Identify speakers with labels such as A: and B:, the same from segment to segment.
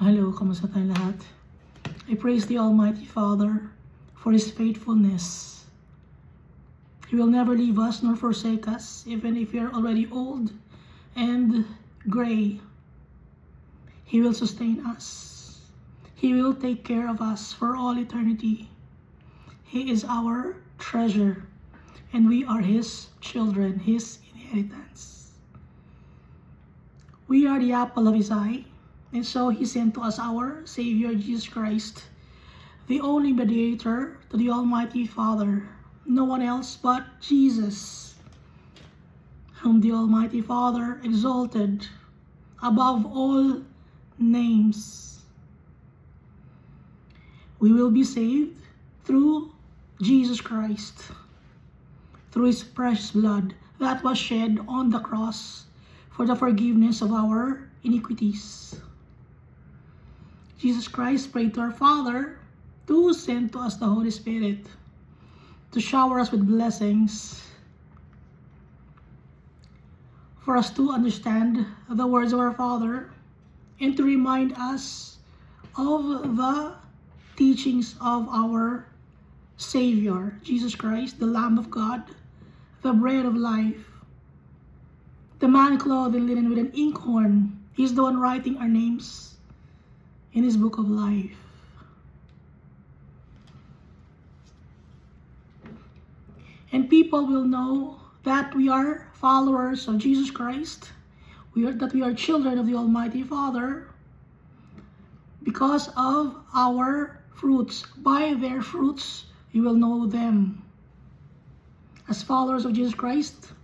A: Hello, kamusta tayong lahat? I praise the Almighty Father for His faithfulness. He will never leave us nor forsake us, even if we are already old and gray. He will sustain us. He will take care of us for all eternity. He is our treasure, and we are His children, His inheritance. We are the apple of His eye, and so He sent to us our Savior, Jesus Christ, the only mediator to the Almighty Father, no one else but Jesus, whom the Almighty Father exalted above all names. We will be saved through Jesus Christ, through His precious blood that was shed on the cross for the forgiveness of our iniquities. Jesus Christ prayed to our Father to send to us the Holy Spirit, to shower us with blessings, for us to understand the words of our Father, and to remind us of the teachings of our Savior, Jesus Christ, the Lamb of God, the bread of life, the man clothed in linen with an inkhorn. He's the one writing our names in His book of life. And people will know that we are followers of Jesus Christ, that we are children of the Almighty Father, because of our fruits. By their fruits, you will know them. As followers of Jesus Christ,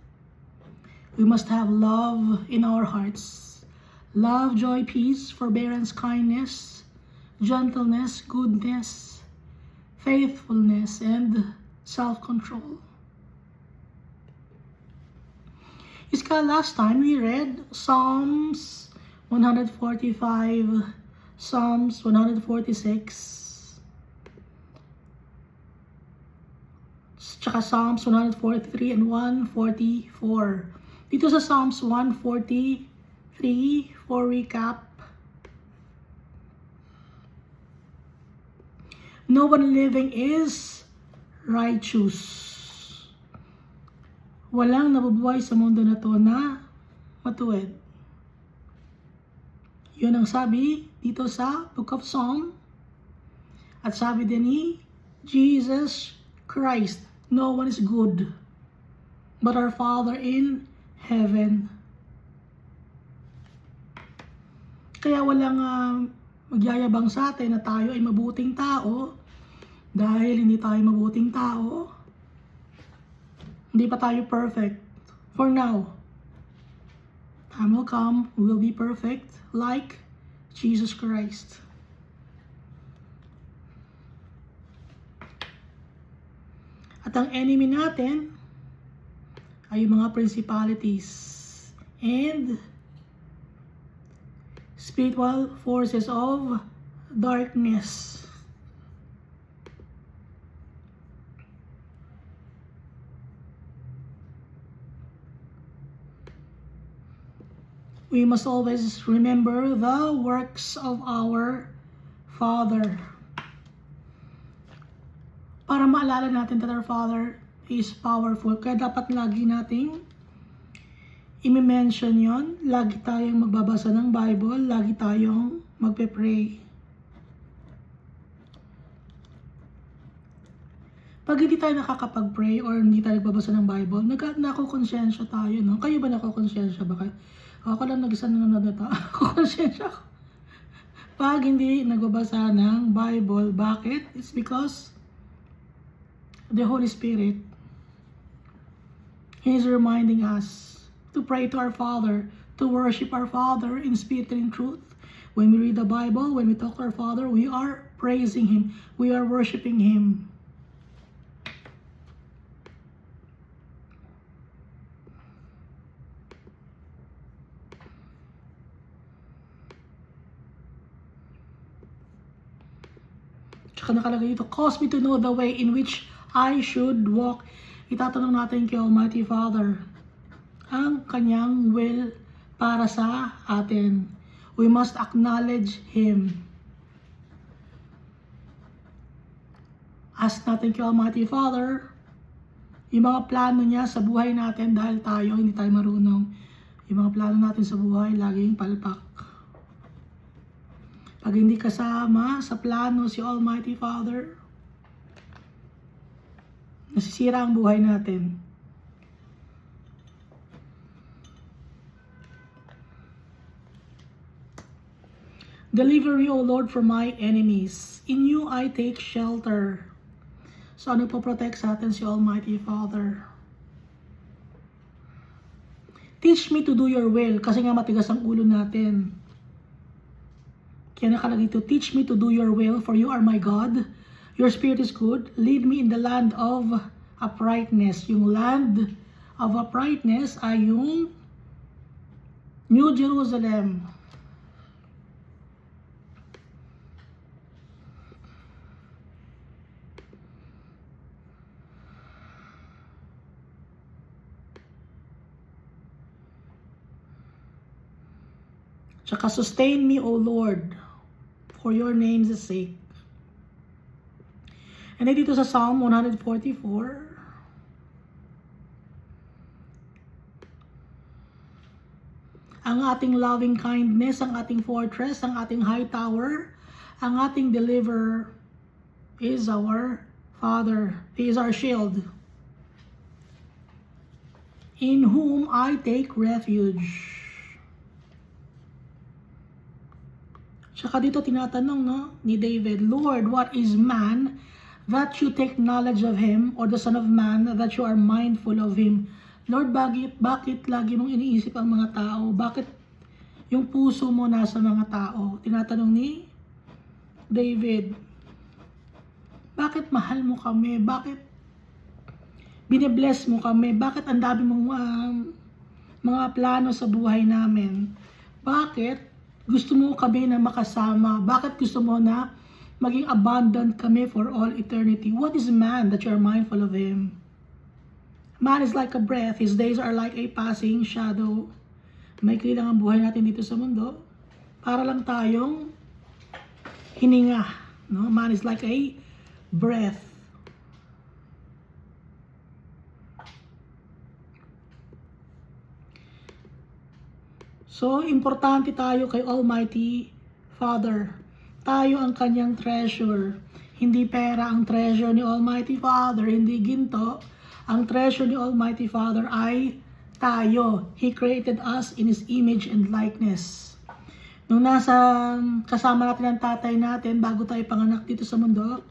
A: we must have love in our hearts. Love, joy, peace, forbearance, kindness, gentleness, goodness, faithfulness, and self-control. Last time we read Psalms 145, Psalms 146, tsaka Psalms 143 and 144. Dito sa Psalms 143, for recap, no one living is righteous. Walang nabubuhay sa mundo na to na matuwid. Yun ang sabi dito sa Book of Psalm. At sabi din ni Jesus Christ, no one is good but our Father in heaven. Kaya walang magyayabang sa atin na tayo ay mabuting tao, dahil hindi tayo mabuting tao. Hindi pa tayo perfect. For now. Time will come, we will be perfect like Jesus Christ. At ang enemy natin ay yung mga principalities and spiritual forces of darkness. We must always remember the works of our Father. Para maalala natin that our Father is powerful. Kaya dapat lagi nating i-mention yon. Lagi tayong magbabasa ng Bible. Lagi tayong magpe-pray. Pag hindi tayo nakakapag-pray or hindi tayo nagbabasa ng Bible, nakukonsensya tayo, no? Kayo ba nakukonsensya ba kayo? Ako lang nag-isa nanonood na ito. Nakukonsensya ako. Pag hindi nagbabasa ng Bible, bakit? It's because the Holy Spirit is reminding us to pray to our Father, to worship our Father in spirit and in truth. When we read the Bible, when we talk to our Father, we are praising Him. We are worshiping Him. Tsaka nakalagay dito, cause me to know the way in which I should walk. Itatanong natin kay Almighty Father ang kanyang will para sa atin. We must acknowledge Him. Ask natin kay Almighty Father, yung mga plano niya sa buhay natin dahil tayo, hindi tayo marunong. Yung mga plano natin sa buhay, laging palpak. Pag hindi kasama sa plano si Almighty Father, nasisira ang buhay natin. Deliver me, O Lord, from my enemies. In you I take shelter. So ano po protect sa atin si Almighty Father? Teach me to do your will. Kasi nga matigas ang ulo natin. Kaya nakalagay ito, teach me to do your will, for you are my God. Your spirit is good. Lead me in the land of uprightness. Yung land of uprightness ay yung New Jerusalem. Tsaka sustain me, O Lord, for your name's sake. And then dito sa Psalm 144, ang ating loving kindness, ang ating fortress, ang ating high tower, ang ating deliverer is our Father. He is our shield, in whom I take refuge. Tsaka dito tinatanong ni David, Lord, what is man that you take knowledge of him, or the son of man that you are mindful of him? Lord, bakit lagi mong iniisip ang mga tao? Bakit yung puso mo nasa mga tao? Tinatanong ni David, bakit mahal mo kami? Bakit binibless mo kami? Bakit ang dami mong mga plano sa buhay namin? Bakit gusto mo kami na makasama? Bakit gusto mo na maging abundant kami for all eternity? What is man that you are mindful of him? Man is like a breath. His days are like a passing shadow. Maikli lang ang buhay natin dito sa mundo. Para lang tayong hininga. No? Man is like a breath. So, importante tayo kay Almighty Father. Tayo ang kanyang treasure. Hindi pera ang treasure ni Almighty Father, hindi ginto. Ang treasure ni Almighty Father ay tayo. He created us in His image and likeness. Nung nasa kasama natin ang tatay natin, bago tayo panganak dito sa mundo,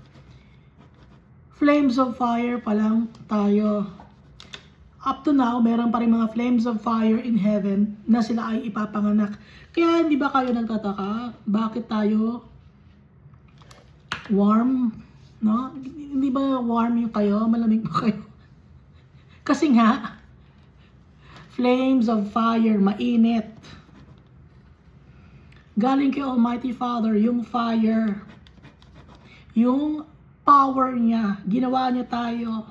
A: flames of fire pa lang tayo. Up to now, meron pa rin mga flames of fire in heaven na sila ay ipapanganak. Kaya hindi ba kayo nagtataka? Bakit tayo warm? No? Hindi ba warm yung kayo? Malamig ba kayo? Kasi nga, flames of fire, mainit. Galing kay Almighty Father, yung fire, yung power niya, ginawa niya tayo.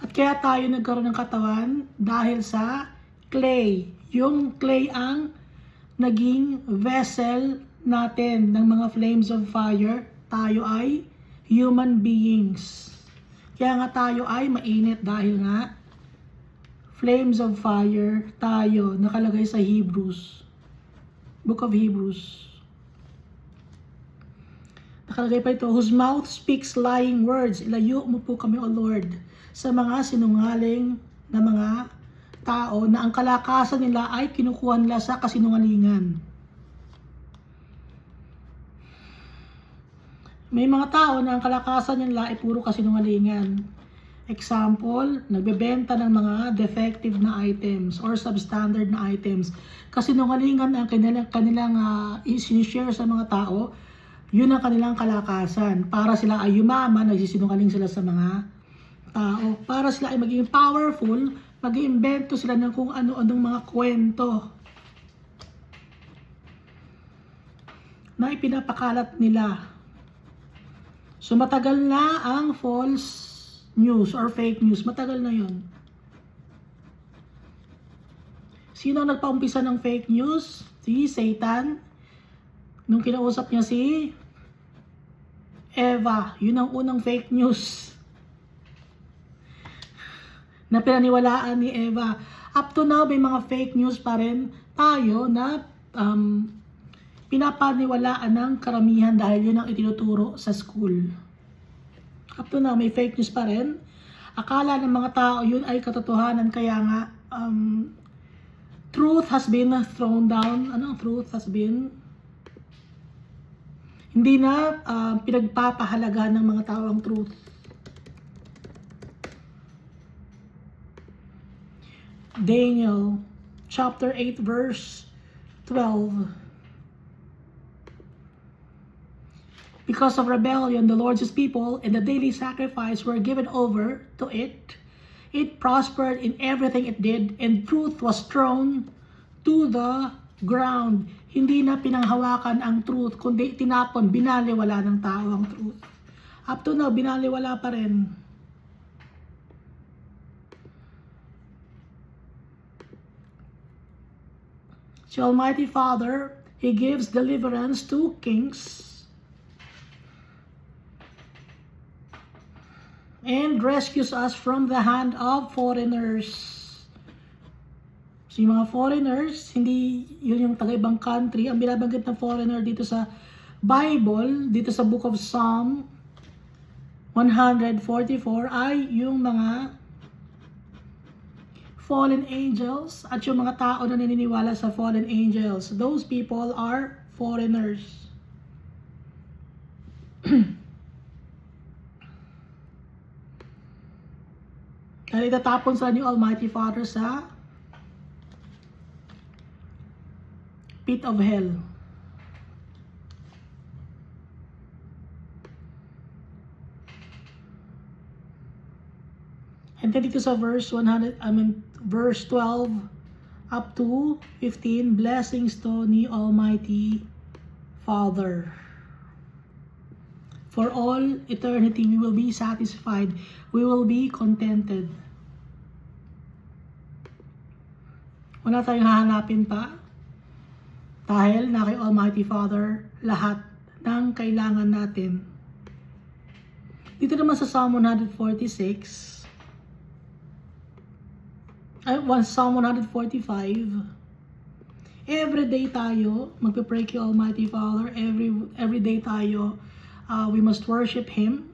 A: At kaya tayo nagkaroon ng katawan dahil sa clay. Yung clay ang naging vessel natin ng mga flames of fire. Tayo ay human beings. Kaya nga tayo ay mainit dahil nga flames of fire tayo, nakalagay sa Hebrews. Book of Hebrews. Nakalagay pa ito, whose mouth speaks lying words. Ilayo mo po kami, O Lord, sa mga sinungaling na mga tao na ang kalakasan nila ay kinukuha nila sa kasinungalingan. May mga tao na ang kalakasan nila ay puro kasinungalingan. Example, nagbebenta ng mga defective na items or substandard na items. Kasinungalingan ang kanilang isinishare sa mga tao, yun ang kanilang kalakasan. Para sila ay yumaman, nagsisinungaling sila sa mga tao. Para sila ay maging powerful, mag-iimbento sila ng kung ano-anong mga kwento na ipinapakalat nila. So matagal na ang false news or fake news. Matagal na yun. Sino ang nagpaumpisa ng fake news? Si Satan. Nung kinausap niya si Eva, yun ang unang fake news na pinaniwalaan ni Eva. Up to now, may mga fake news pa rin tayo na pinapaniwalaan ng karamihan dahil yun ang itinuturo sa school. Up to now, may fake news pa rin. Akala ng mga tao yun ay katotohanan, kaya nga truth has been thrown down. Ano ang truth has been? Hindi na pinagpapahalaga ng mga tao ang truth. Daniel chapter 8 verse 12. Because of rebellion, the Lord's people and the daily sacrifice were given over to it. It prospered in everything it did, and truth was thrown to the ground. Hindi na pinanghawakan ang truth, kundi tinapon, binaliwala ng tao ang truth. Up to now, binaliwala pa rin. Si Almighty Father, He gives deliverance to kings and rescues us from the hand of foreigners. So yung mga foreigners, hindi yun yung taga-ibang country. Ang binabanggit ng foreigner dito sa Bible, dito sa Book of Psalm 144 ay yung mga fallen angels at yung mga tao na naniniwala sa fallen angels. Those people are foreigners. Dahil itatapon sa ni Almighty Father sa pit of hell. And then dito sa verse 12 up to 15, blessings to ni Almighty Father. For all eternity, we will be satisfied. We will be contented. Wala tayong hahanapin pa. Dahil na kay Almighty Father, lahat ng kailangan natin. Dito naman sa Psalm 146, Psalm 145, everyday tayo, magpe-pray kay Almighty Father, everyday tayo, we must worship Him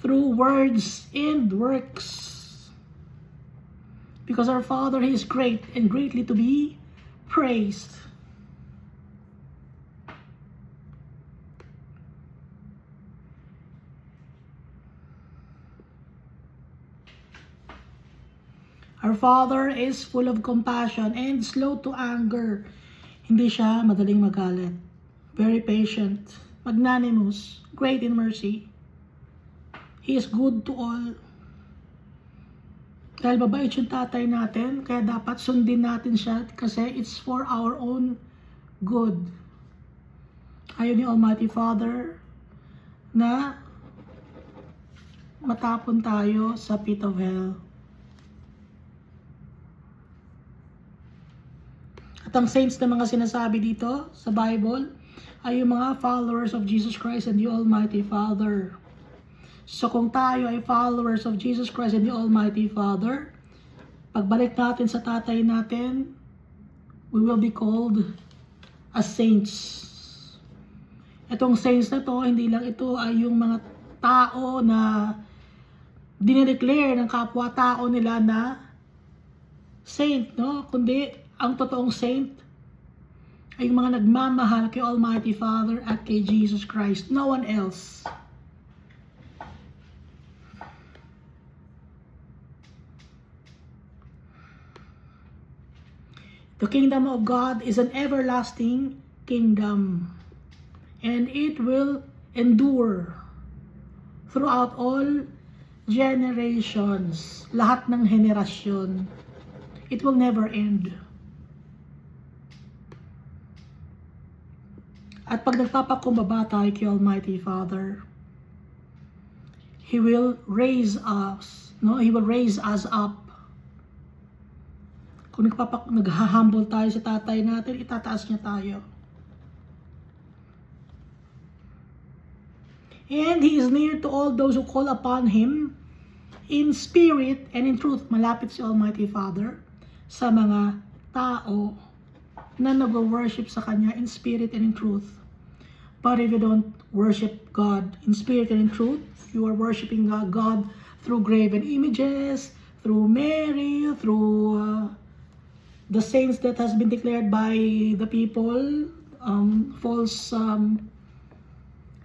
A: through words and works. Because our Father, He is great and greatly to be praised. Our Father is full of compassion and slow to anger. Hindi siya madaling magalit. Very patient, magnanimous, great in mercy. He is good to all. Dahil mabait yung tatay natin, kaya dapat sundin natin siya kasi it's for our own good. Ayaw ni Almighty Father na matapon tayo sa pit of hell. At ang saints na mga sinasabi dito sa Bible ay yung mga followers of Jesus Christ and the Almighty Father. So kung tayo ay followers of Jesus Christ and the Almighty Father, pagbalik natin sa tatay natin, we will be called as saints. Itong saints na to, hindi lang ito ay yung mga tao na dinideclare ng kapwa-tao nila na saint, no? Kundi ang totoong saint ay yung mga nagmamahal kay Almighty Father at kay Jesus Christ. No one else. The kingdom of God is an everlasting kingdom, and it will endure throughout all generations. Lahat ng henerasyon. It will never end. At pag nagpapakumbaba tayo kay Almighty Father, He will raise us. No? He will raise us up. Kung nag-humble tayo sa tatay natin, itataas niya tayo. And He is near to all those who call upon Him in spirit and in truth. Malapit si Almighty Father sa mga tao na nag-worship sa Kanya in spirit and in truth. But if you don't worship God in spirit and in truth, you are worshiping God through graven images, through Mary, through the saints that has been declared by the people,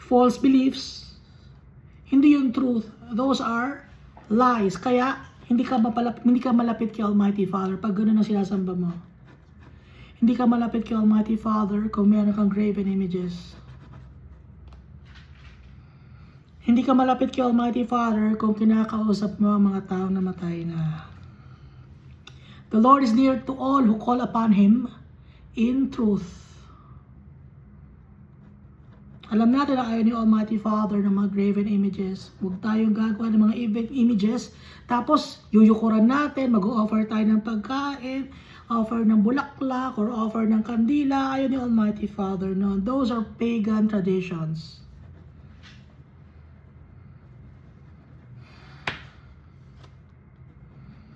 A: false beliefs. Hindi yung truth. Those are lies. Kaya hindi ka malapit kay Almighty Father pag gano'n ang sinasamba mo. Hindi ka malapit kay Almighty Father kung meron kang graven images. Hindi ka malapit kay Almighty Father kung kinakausap mo ang mga taong namatay na. The Lord is near to all who call upon Him in truth. Alam natin na ayaw ni Almighty Father ng mga graven images. Huwag tayong gagawa ng mga images. Tapos, yuyukuran natin, mag-offer tayo ng pagkain, offer ng bulaklak, or offer ng kandila. Ayaw ni Almighty Father. No? Those are pagan traditions.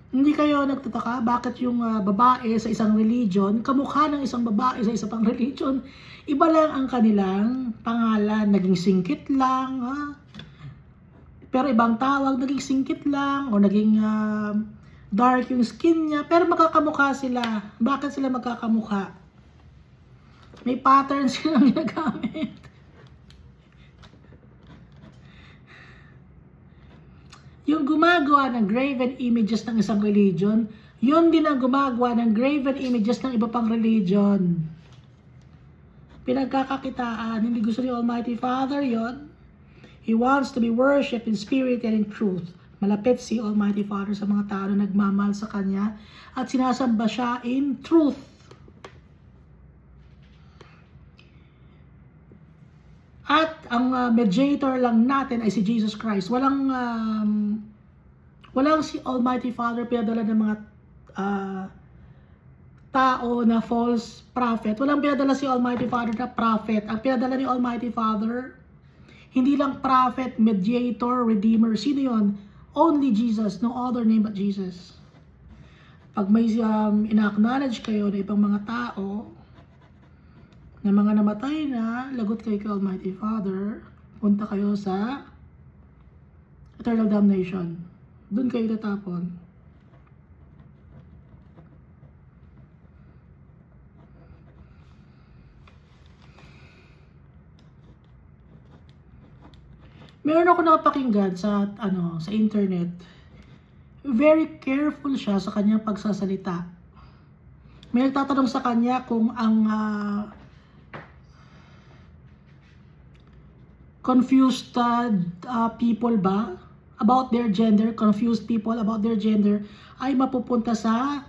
A: Hindi kayo nagtataka bakit yung babae sa isang religion, kamukha ng isang babae sa isang pang religion, iba lang ang kanilang pangalan, naging singkit lang, ha? Pero ibang tawag, naging singkit lang, o naging dark yung skin niya, pero magkakamukha sila. Bakit sila magkakamukha? May pattern silang ginagamit. Yung gumagawa ng graven images ng isang religion, yun din ang gumagawa ng graven images ng iba pang religion. Pinagkakakitaan, hindi gusto ni Almighty Father yon. He wants to be worshipped in spirit and in truth. Malapit si Almighty Father sa mga tao na nagmamahal sa Kanya at sinasamba siya in truth. At ang mediator lang natin ay si Jesus Christ. Walang si Almighty Father pinadala ng mga tao na false prophet. Walang pinadala si Almighty Father na prophet. Ang pinadala ni Almighty Father, hindi lang prophet, mediator, redeemer. Sino yun? Only Jesus. No other name but Jesus. Pag may ina-acknowledge kayo na ibang mga tao, na mga namatay na, lagot kayo kay Almighty Father, punta kayo sa eternal damnation. Doon kayo tatapon. Meron ako napakinggan sa sa internet. Very careful siya sa kanyang pagsasalita. May nagtatanong sa kanya kung ang confused people ba about their gender, confused people about their gender ay mapupunta sa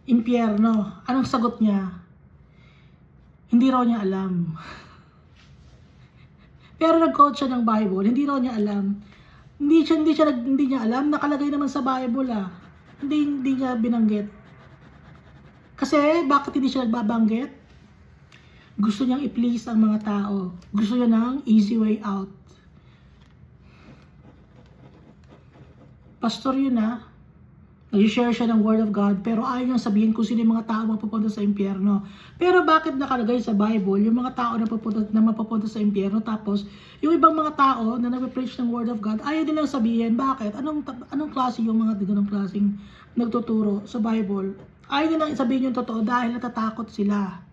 A: impyerno. Anong sagot niya? Hindi raw niya alam. Pero nag-quote siya ng Bible, hindi raw niya alam. Hindi niya alam, nakalagay naman sa Bible Hindi niya binanggit. Kasi bakit hindi siya nagbabanggit? Gusto niyang i-please ang mga tao. Gusto niya ng easy way out. Pastor yun nag-share siya ng Word of God, pero ayaw niyang sabihin kung sino yung mga tao mapupunta sa impyerno. Pero bakit nakalagay sa Bible yung mga tao na mapupunta sa impyerno, tapos yung ibang mga tao na nag-preach ng Word of God, ayaw nilang sabihin, bakit? Anong klase yung mga ganong klaseng nagtuturo sa Bible? Ayaw nilang sabihin yung totoo dahil natatakot sila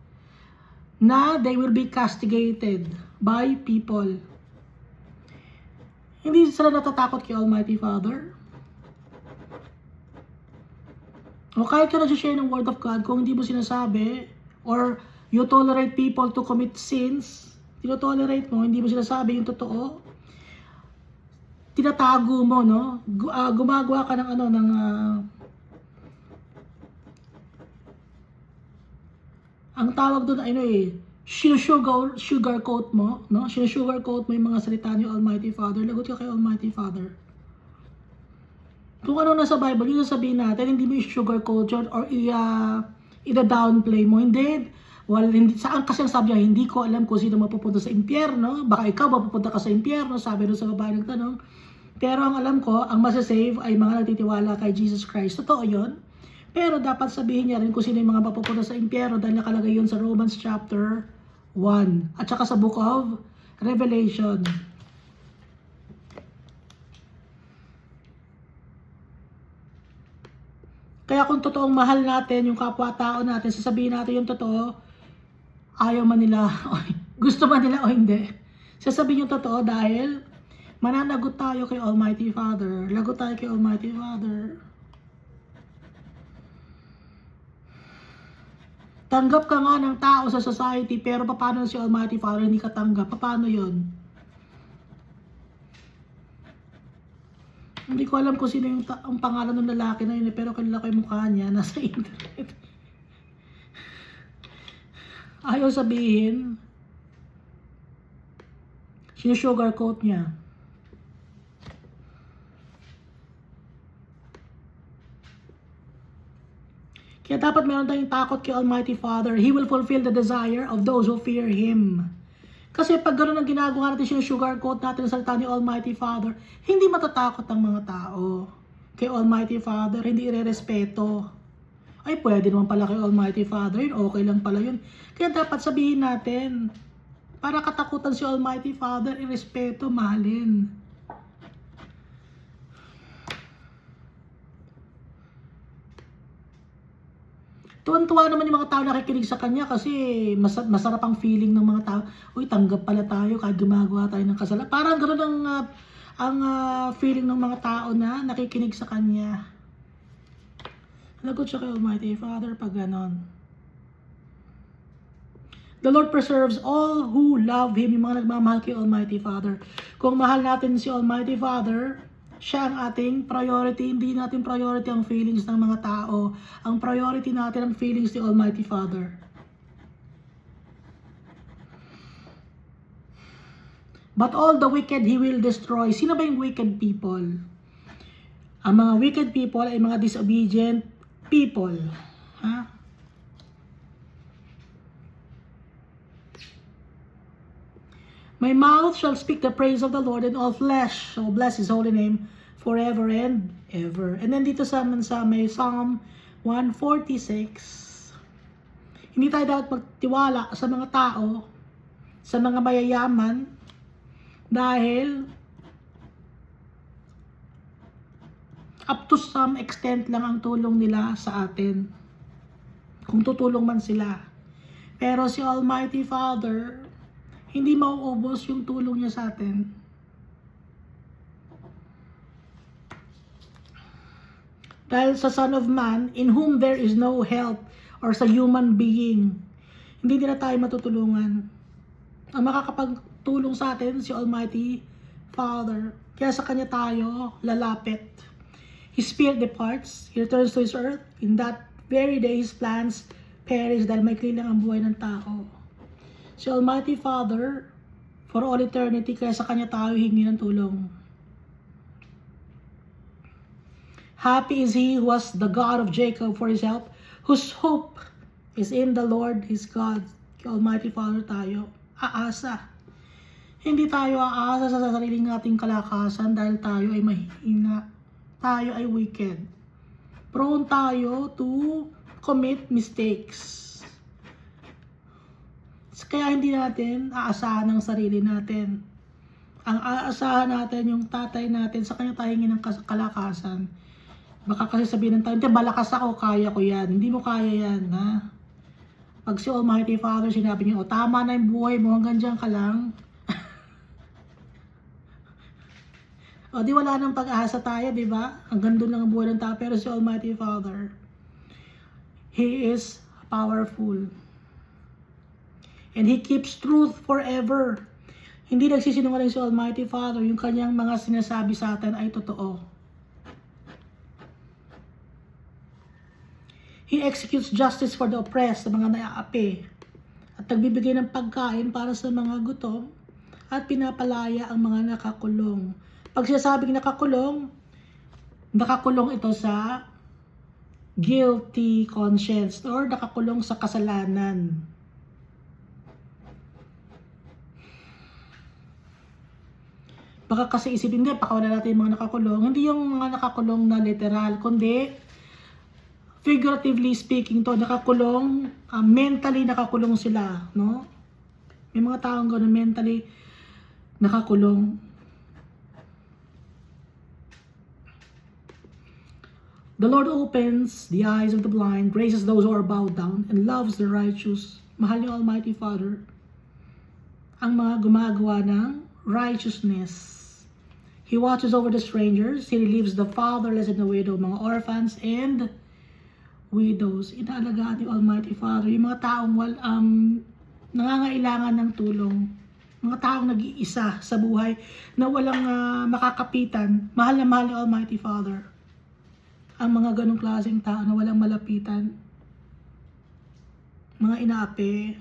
A: na they will be castigated by people. Hindi sila natatakot kay Almighty Father. O kahit ka nag-share ng Word of God, kung hindi mo sinasabi, or you tolerate people to commit sins, tinotolerate mo, hindi mo sinasabi yung totoo, tinatago mo, no? Gumagawa ka ng ang tawag doon ay sugarcoat mo, no? Sugarcoat mo yung mga salita ni Almighty Father. Lagot ka kay Almighty Father. Kung ano nasa Bible, yun sabihin natin, hindi mo i-sugarcoat yun or i-downplay mo. Hindi. Well, hindi, saan kasi ang sabi niya, hindi ko alam kung sino mapupunta sa impyerno. Baka ikaw mapupunta ka sa impyerno, sabi doon sa babae nagtanong. Pero ang alam ko, ang masasave ay mga nagtitiwala kay Jesus Christ. Totoo yun. Pero dapat sabihin niya rin kung sino yung mga mapupunta sa impyerno dahil nakalagay yun sa Romans chapter 1 at saka sa book of Revelation. Kaya kung totoong mahal natin yung kapwa-tao natin, sasabihin natin yung totoo, ayaw man nila, gusto man nila o hindi. Sasabihin yung totoo dahil mananagot tayo kay Almighty Father. Lagot tayo kay Almighty Father. Tanggap ka nga ng tao sa society, pero paano si Almighty Father hindi ka tanggap? Paano yun? Hindi ko alam kung sino yung ang pangalan ng lalaki na yun, pero kilala ko yung mukha niya, nasa internet. Ayaw sabihin. Sinusugarcoat niya. Kaya dapat meron tayong takot kay Almighty Father. He will fulfill the desire of those who fear Him. Kasi pag gano'n ang ginagawa natin, sinusugarcoat natin sa salita ni Almighty Father, hindi matatakot ang mga tao. Kay Almighty Father, hindi irerespeto. Ay, pwede naman pala kay Almighty Father yun, okay lang pala yun. Kaya dapat sabihin natin, para katakutan si Almighty Father, irespeto, mahalin. Tuwan-tuwa naman yung mga tao nakikinig sa kanya kasi masarap ang feeling ng mga tao. Uy, tanggap pala tayo kahit gumagawa tayo ng kasalanan. Parang gano'n ang feeling ng mga tao na nakikinig sa kanya. Lagot siya kay Almighty Father pag gano'n. The Lord preserves all who love Him, yung mga nagmamahal kay Almighty Father. Kung mahal natin si Almighty Father, siya ang ating priority. Hindi natin priority ang feelings ng mga tao. Ang priority natin ang feelings ni Almighty Father. But all the wicked He will destroy. Sino ba yung wicked people? Ang mga wicked people ay mga disobedient people. Ha? My mouth shall speak the praise of the Lord, and all flesh shall bless His holy name forever and ever. And then dito sa may Psalm 146, hindi tayo dapat magtiwala sa mga tao, sa mga mayayaman, dahil up to some extent lang ang tulong nila sa atin. Kung tutulong man sila. Pero si Almighty Father, hindi mauubos yung tulong niya sa atin. Dahil sa Son of Man, in whom there is no help, or sa human being, hindi nila tayo matutulungan. Ang makakapagtulong sa atin, si Almighty Father. Kaya sa Kanya tayo lalapit. His spirit departs, He returns to His earth. In that very day, His plans perish dahil may kilang ang buhay ng tao. Si Almighty Father, for all eternity, kaya sa Kanya tayo hingi ng tulong. Happy is he who has the God of Jacob for his help, whose hope is in the Lord his God. Kay Almighty Father tayo aasa. Hindi tayo aasa sa sariling nating kalakasan dahil tayo ay mahina. Tayo ay wicked. Prone tayo to commit mistakes. Kaya hindi natin aasahan ang sarili natin. Ang aasahan natin yung tatay natin, sa Kanya tayo hingin ng kalakasan. Baka kasi sabihin ng tayo, hindi, malakas ako, kaya ko yan. Hindi mo kaya yan, ha? Pag si Almighty Father sinabi niya, o tama na yung buhay mo, hanggang dyan ka lang. O di wala nang pag-asa tayo, di ba? Hanggang doon lang ang buhay ng tao. Pero si Almighty Father, He is powerful. And He keeps truth forever. Hindi nagsisinungaling si Almighty Father. Yung Kanyang mga sinasabi sa atin ay totoo. He executes justice for the oppressed, sa mga naaapi. At at nagbibigay ng pagkain para sa mga gutom at pinapalaya ang mga nakakulong. Pag sinasabing nakakulong ito sa guilty conscience or nakakulong sa kasalanan. Baka kasi isipin, hindi, pakawala natin yung mga nakakulong. Hindi yung mga nakakulong na literal, kundi figuratively speaking to, nakakulong, mentally nakakulong sila, no? May mga taong gano'n, mentally nakakulong. The Lord opens the eyes of the blind, graces those who are bowed down, and loves the righteous. Mahal ni Almighty Father ang mga gumagawa ng righteousness. He watches over the strangers. He relieves the fatherless and the widow, mga orphans and widows. Inaalagaan ni Almighty Father yung mga taong nangangailangan ng tulong. Mga taong nag-iisa sa buhay na walang makakapitan. Mahal na mahal ni Almighty Father ang mga ganong klaseng tao na walang malapitan. Mga inaapi.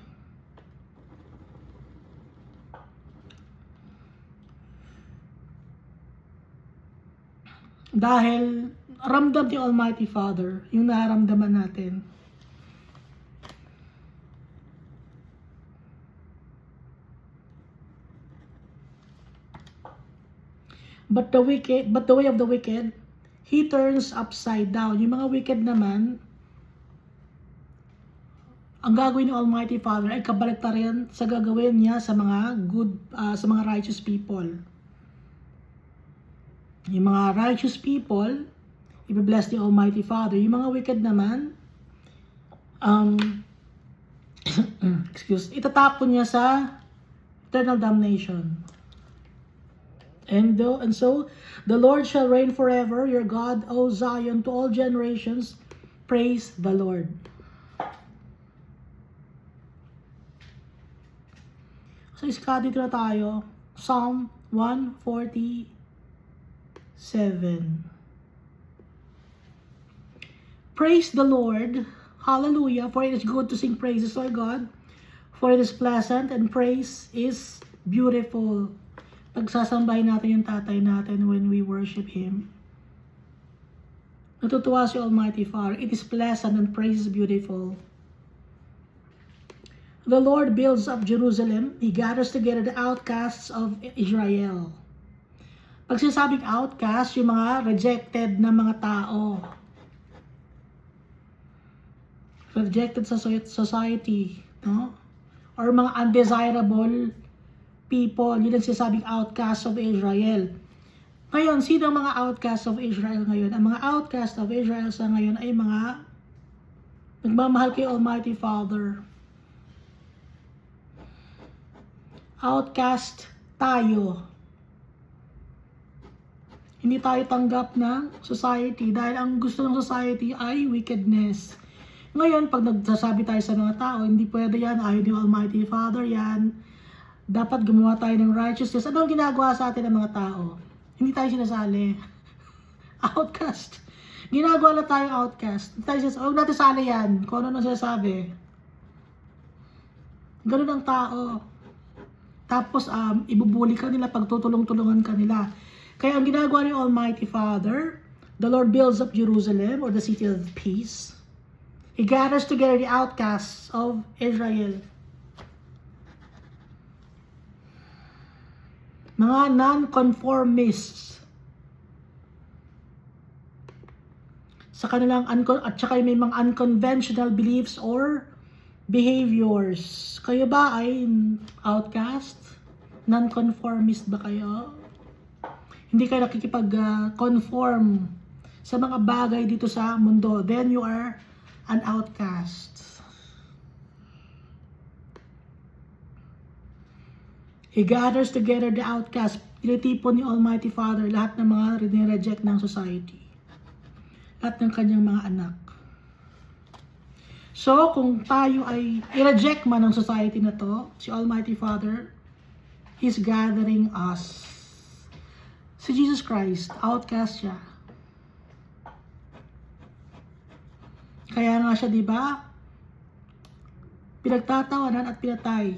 A: Dahil ramdam ni Almighty Father yung nararamdaman natin. But the way of the wicked, He turns upside down. Yung mga wicked naman, ang gagawin ni Almighty Father ay kabaliktaran sa gagawin niya sa mga sa mga righteous people. Yung mga righteous people, i-bless ni Almighty Father. Yung mga wicked naman, itatapon niya sa eternal damnation. And so, the Lord shall reign forever, your God, O Zion, to all generations. Praise the Lord. So, study na tayo. Psalm 147. Praise the Lord. Hallelujah. For it is good to sing praises to our God. For it is pleasant and praise is beautiful. Pagsasambahin natin yung tatay natin when we worship Him. Natutuwa si Almighty Father. It is pleasant and praise is beautiful. The Lord builds up Jerusalem. He gathers together the outcasts of Israel. Pag sinasabing outcast, yung mga rejected na mga tao. Rejected sa society. No? Or mga undesirable people, yun ang sinasabing outcasts of Israel. Ngayon, sino ang mga outcasts of Israel ngayon? Ang mga outcasts of Israel sa ngayon ay mga nagmamahal kay Almighty Father. Outcast tayo. Hindi tayo tanggap ng society dahil ang gusto ng society ay wickedness. Ngayon, pag nagsasabi tayo sa mga tao, hindi pwede yan, ayaw ni Almighty Father yan. Dapat gumawa tayo ng righteousness. Ano ang ginagawa sa atin ng mga tao? Hindi tayo sinasali. Outcast. Ginagawa na tayong outcast. Huwag natin sali yan. Kung ano sinasabi. Ganun ang tao. Tapos, ibubuli ka nila, pagtutulong-tulungan ka nila. Kaya ang ginagawa ni Almighty Father, the Lord builds up Jerusalem, or the city of peace. He gathers together the outcasts of Israel. Mga non-conformists. Sa kanilang at saka may mga unconventional beliefs or behaviors. Kayo ba ay outcast? Non-conformist ba kayo? Hindi kayo nakikipag-conform sa mga bagay dito sa mundo. Then you are an outcast. He gathers together the outcast. Tinitipon ni Almighty Father lahat ng mga rinireject ng society. Lahat ng kanyang mga anak. So, kung tayo ay i-reject man ng society na to, si Almighty Father, He's gathering us. Si Jesus Christ, outcast siya. Kaya nga siya, di ba? pinagtatawanan at pinatay.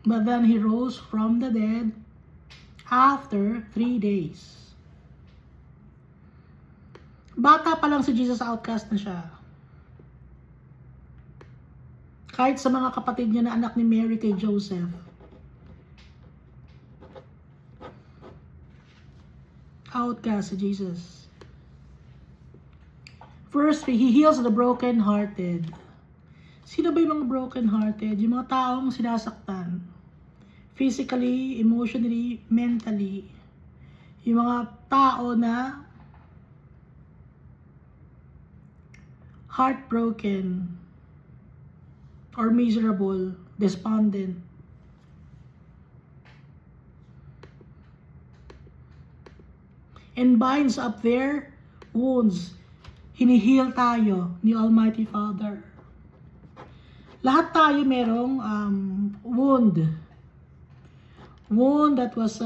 A: But then he rose from the dead after 3 days. Bata pa lang si Jesus, outcast na siya. Kahit sa mga kapatid niya na anak ni Mary kay Joseph. Outcast si Jesus. Verse 3, he heals the broken-hearted. Sino ba yung mga broken-hearted? Yung mga taong sinasaktan. Physically, emotionally, mentally. Yung mga tao na heartbroken or miserable, despondent. And binds up their wounds. Hinihil tayo ni Almighty Father. Lahat tayo merong wound. Wound that was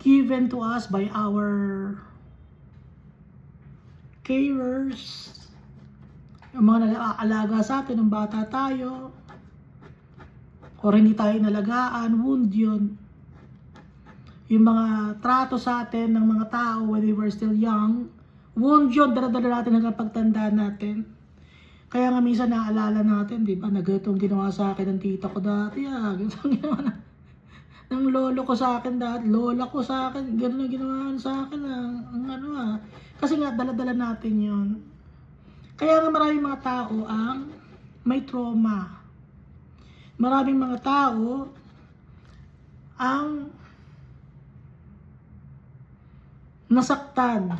A: given to us by our carers, yung mga nag-aalaga sa atin ng bata tayo, o hindi tayo nalagaan, wound yun. Yung mga trato sa atin ng mga tao when we were still young, wound yun, dala-dala natin hanggang pagtanda natin. Kaya nga minsan naaalala natin, di ba, nagatong ginawa sa akin ng tita ko dati, ganitong ginawa na. Ng lolo ko sa akin dati, lola ko sa akin, gano'n ang ginawa sa akin, Kasi nga, dala-dala natin yon. Kaya nga maraming mga tao ang may trauma. Maraming mga tao ang nasaktan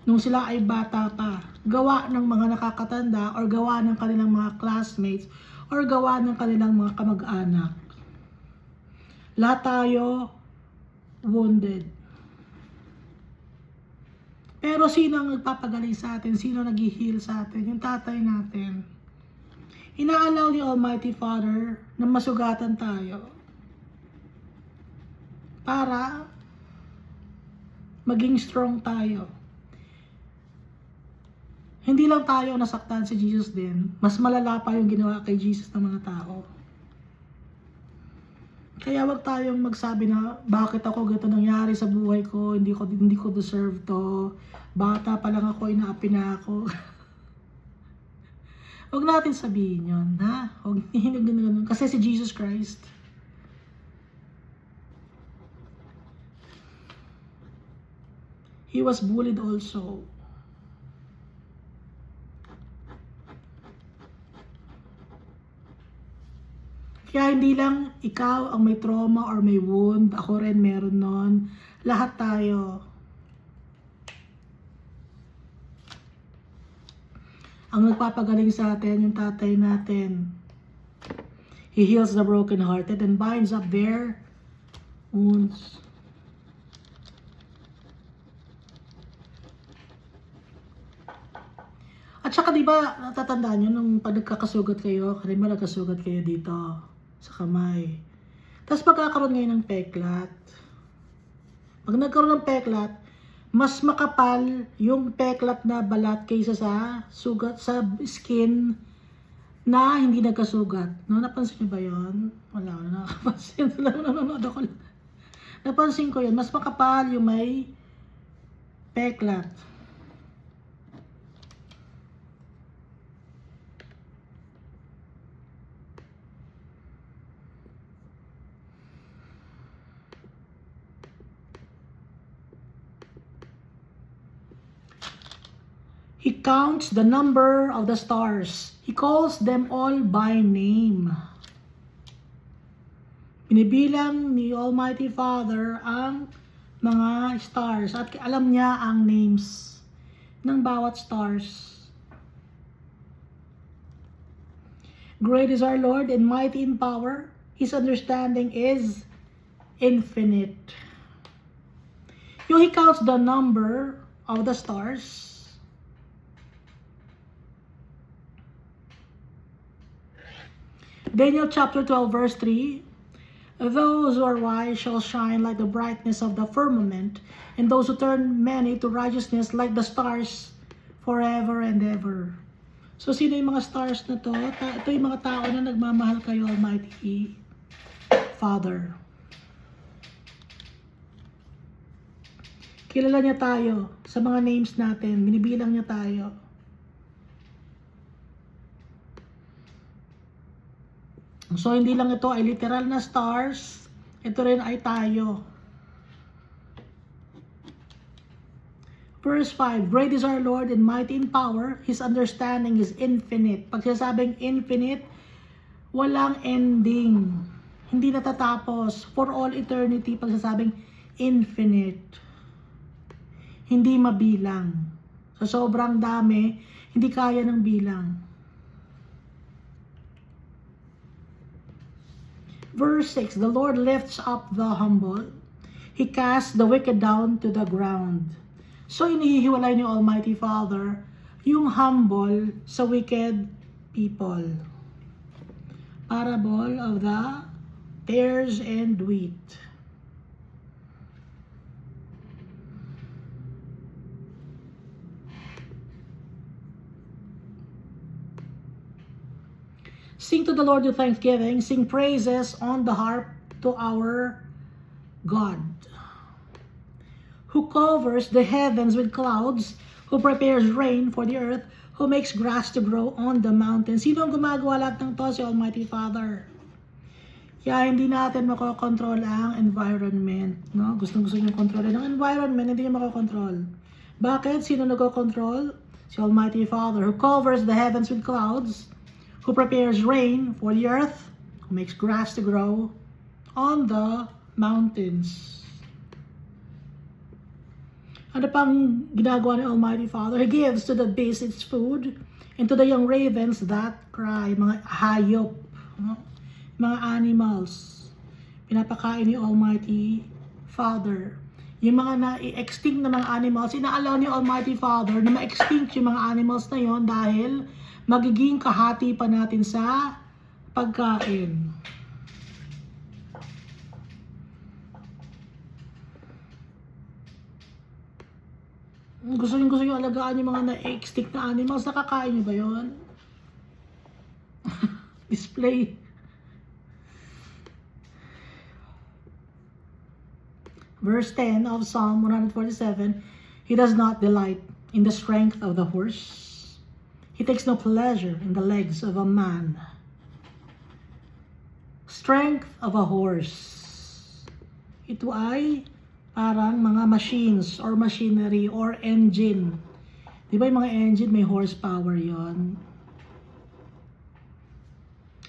A: nung sila ay bata pa. Gawa ng mga nakakatanda or gawa ng kanilang mga classmates or gawa ng kanilang mga kamag-anak. Lahat tayo wounded. Pero sino ang nagpapagaling sa atin? Sino nag-heal sa atin? Yung tatay natin. Inaalaw ni Almighty Father na masugatan tayo para maging strong tayo. Hindi lang tayo nasaktan si Jesus din. Mas malala pa yung ginawa kay Jesus ng mga tao. Kaya wag tayong magsabi na bakit ako ganito nangyari sa buhay ko, hindi ko deserve to. Bata pa lang ako, inaapi na ako. Wag natin sabihin yun, ha? Huwag ganun. Kasi si Jesus Christ, He was bullied also. Kaya hindi lang ikaw ang may trauma or may wound, ako rin meron nun. Lahat tayo. Ang nagpapagaling sa atin, yung tatay natin. He heals the brokenhearted and binds up their wounds. At saka diba, natatandaan nyo, nung pag nagkakasugat kayo, kanima nagkasugat kayo dito, sa kamay. Tapos pagkakaroon ngayon ng peklat. Pag nagkaroon ng peklat, mas makapal yung peklat na balat kaysa sa sugat, sa skin na hindi nagkasugat. No, napansin nyo ba yun? Wala na nakapansin. Nanonood ako. Napansin ko yun. Mas makapal yung may peklat. He counts the number of the stars. He calls them all by name. Binibilang ni Almighty Father ang mga stars at alam niya ang names ng bawat stars. Great is our Lord and mighty in power. His understanding is infinite. He counts the number of the stars. Daniel chapter 12 verse 3, those who are wise shall shine like the brightness of the firmament, and those who turn many to righteousness like the stars forever and ever. So, sino yung mga stars na to? Ito yung mga tao na nagmamahal kayo, Almighty Father. Kilala niya tayo sa mga names natin. Binibilang niya tayo. So, hindi lang ito ay literal na stars. Ito rin ay tayo. Verse 5, Great is our Lord and mighty in power. His understanding is infinite. Pag sinasabing infinite, walang ending. Hindi natatapos. For all eternity, pag sinasabing infinite. Hindi mabilang. Sa sobrang dami, hindi kaya ng bilang. Verse 6, The Lord lifts up the humble. He casts the wicked down to the ground. So, inihiwalay ni Almighty Father yung humble sa wicked people. Parable of the tares and wheat. Sing to the Lord with thanksgiving. Sing praises on the harp to our God. Who covers the heavens with clouds, who prepares rain for the earth, who makes grass to grow on the mountains. Sino ang gumagawa lahat ng to? Si Almighty Father. Kaya hindi natin makokontrol ang environment. No? Gusto nyo kontrolin ang environment, hindi nyo makokontrol. Bakit? Sino nagkokontrol? Si Almighty Father, who covers the heavens with clouds, who prepares rain for the earth, who makes grass to grow on the mountains. Ano pang ginagawa ni Almighty Father? He gives to the beast its food, and to the young ravens that cry. Mga hayop, mga animals. Pinapakain ni Almighty Father. Yung mga na-extinct na mga animals, inaalaw ni Almighty Father na ma-extinct yung mga animals na yon dahil magiging kahati pa natin sa pagkain. Gusto nyo alagaan yung mga na-extinct na animals, nakakain nyo ba yun? Display. Verse 10 of Psalm 147, He does not delight in the strength of the horse. He takes no pleasure in the legs of a man. Strength of a horse. Ito ay parang mga machines or machinery or engine. Di ba yung mga engine may horsepower yon?